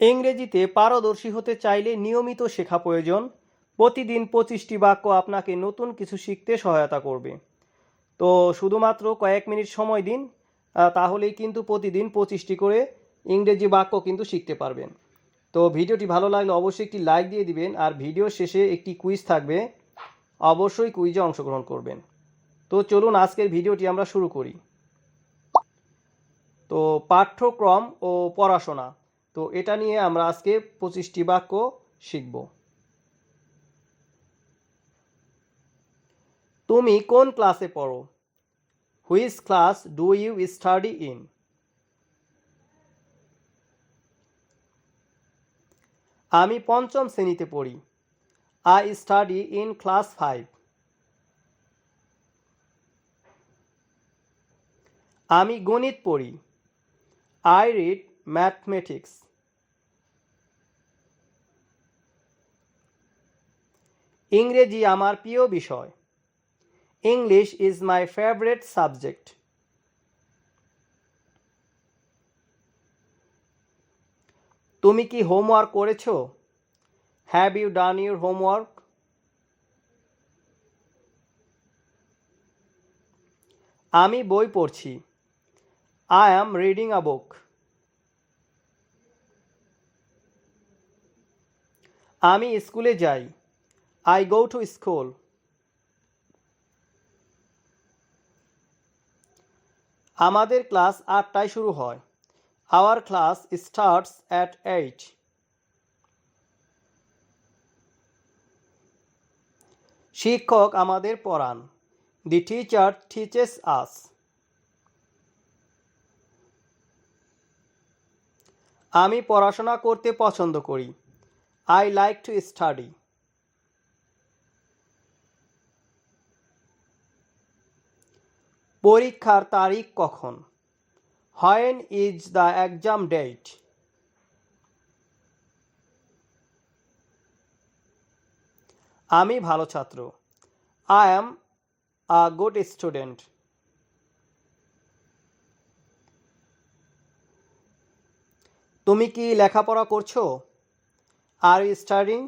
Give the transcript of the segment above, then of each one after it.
ইংরেজিতে পারদর্শী হতে চাইলে নিয়মিত শেখা প্রয়োজন। প্রতিদিন 25টি বাক্য আপনাকে নতুন কিছু শিখতে সহায়তা করবে। তো শুধুমাত্র কয়েক মিনিট সময় দিন, তাহলেই কিন্তু প্রতিদিন 25টি করে ইংরেজি বাক্য কিন্তু শিখতে পারবেন। তো ভিডিওটি ভালো লাগলে অবশ্যই একটি লাইক দিয়ে দিবেন, আর ভিডিও শেষে একটি কুইজ থাকবে, অবশ্যই কুইজে অংশগ্রহণ করবেন। তো চলুন আজকের ভিডিওটি আমরা শুরু করি। তো পাঠ্যক্রম ও পড়াশোনা, তো এটা নিয়ে আমরা আজকে 25টি বাক্য শিখব। তুমি কোন ক্লাসে পড়ো? Which class do you study in? আমি পঞ্চম শ্রেণীতে পড়ি। I study in class 5। আমি গণিত পড়ি। I read mathematics. ইংরেজি আমার প্রিয় বিষয়। English is my favourite subject. তুমি কি হোমওয়ার্ক করেছো? Have you done your homework? আমি বই পড়ছি। I am reading a book. আমি স্কুলে যাই। I go to school. আমাদের ক্লাস 8টায় শুরু হয়। Our class starts at 8। শিক্ষক আমাদের পড়ান। The teacher teaches us. আমি পড়াশোনা করতে পছন্দ করি। I like to study. পরীক্ষার তারিখ কখন? When is the exam date? আমি ভালো ছাত্র। I am a good student. তুমি কি লেখাপড়া করছো? Are you studying?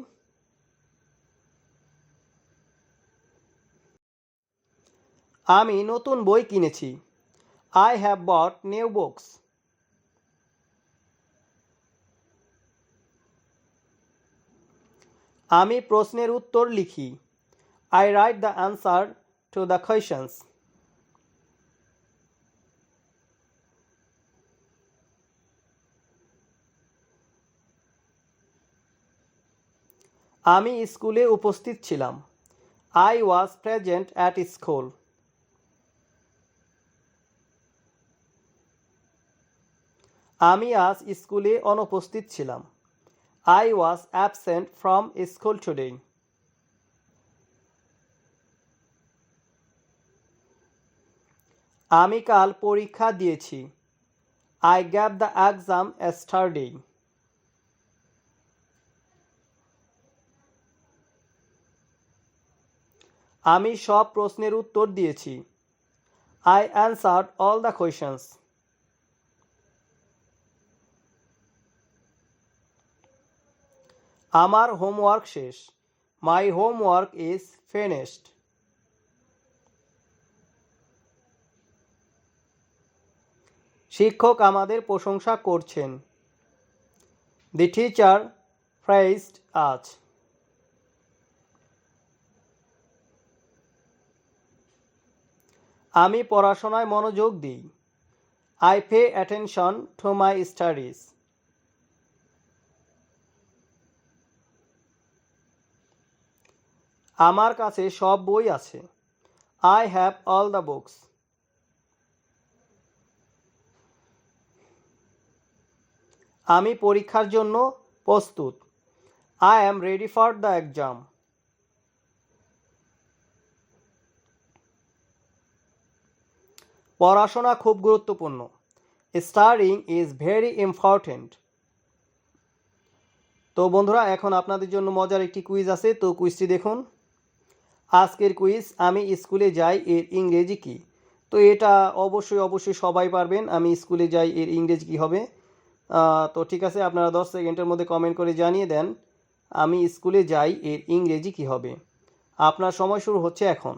আমি নতুন বই কিনেছি। I have bought new books. আমি প্রশ্নের উত্তর লিখি। I write the answer to the questions. আমি স্কুলে উপস্থিত ছিলাম। I was present at school. আমি আজ স্কুলে অনুপস্থিত ছিলাম। I was absent from school today. আমি কাল পরীক্ষা দিয়েছি। I gave the exam yesterday. আমি সব প্রশ্নের উত্তর দিয়েছি। I answered all the questions. আমার হোমওয়ার্ক শেষ। My homework is finished. শিক্ষক আমাদের প্রশংসা করছেন। The teacher praised us. আমি পড়াশোনায় মনোযোগ দিই। I pay attention to my studies. আমার কাছে সব বই আছে। I have all the books. আমি পরীক্ষার জন্য প্রস্তুত। I am ready for the exam. পড়াশোনা খুব গুরুত্বপূর্ণ। Studying is very important. তো বন্ধুরা, এখন আপনাদের জন্য মজার একটি কুইজ আছে, তো কুইজটি দেখুন। আজকের কুইজ, আমি স্কুলে যাই এর ইংরেজি কি? তো এটা অবশ্যই সবাই পারবেন। আমি স্কুলে যাই এর ইংরেজি কি হবে? তো ঠিক আছে, আপনারা 10 সেকেন্ডের মধ্যে কমেন্ট করে জানিয়ে দেন আমি স্কুলে যাই এর ইংরেজি কী হবে। আপনার সময় শুরু হচ্ছে এখন।